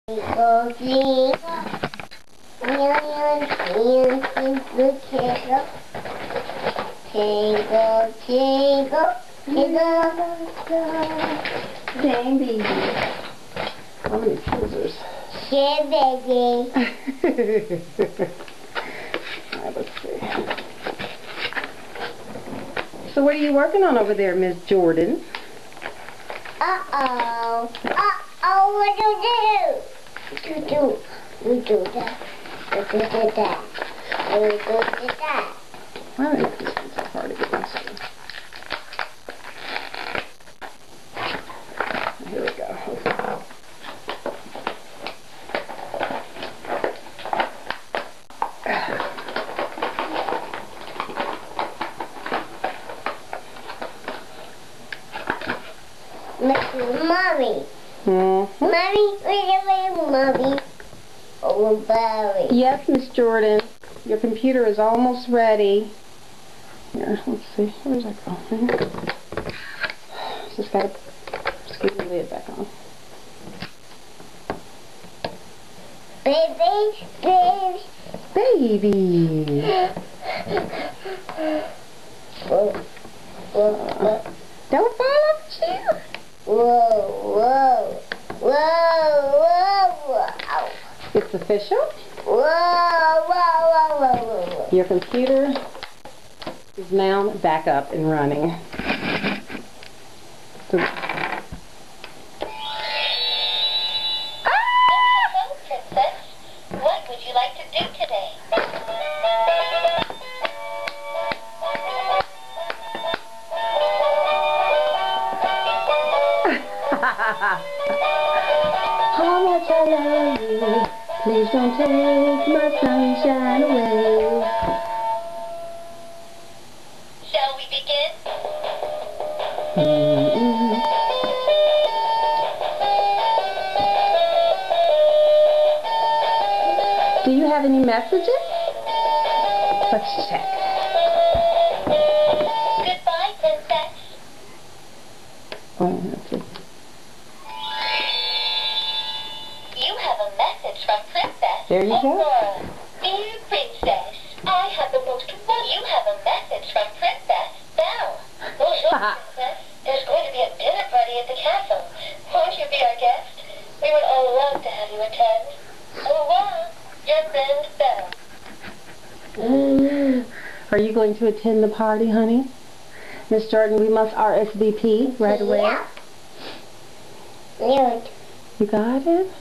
Jingle, jingle, millions, millions, the jingle. Jingle, jingle, jingle, jingle. Dang, baby. How many scissors? Yeah, baby. Alright, let's see. So what are you working on over there, Miss Jordan? Uh-oh. Uh-oh, what do you do? You do that. You do that. You do that. I think this one's so hard to get into. Here we go. Mommy. Mm-hmm. Mommy, wait, Mommy. Oh, Barry. Yes, Miss Jordan. Your computer is almost ready. Here, let's see. Where's that going? Just gotta scoot the lid back on. Baby, baby. Baby. Don't fall off the chair. Whoa, whoa, whoa, whoa. It's official. Whoa, whoa, whoa, whoa, whoa. Your computer is now back up and running. So, Hello, Princess. What would you like to do today? how much I love you. Please don't take my sunshine away. Shall we begin? Do you have any messages? Let's check. Goodbye, Princess. Oh, let's see. You have a message from Princess. There you go. Aurora. Dear Princess, I have the most wonderful... You have a message from Princess Belle. Oh, sure, Princess. There's going to be a dinner party at the castle. Won't you be our guest? We would all love to have you attend. Au revoir, your friend Belle. Are you going to attend the party, honey? Miss Jordan, we must RSVP right away. Yeah. You got it?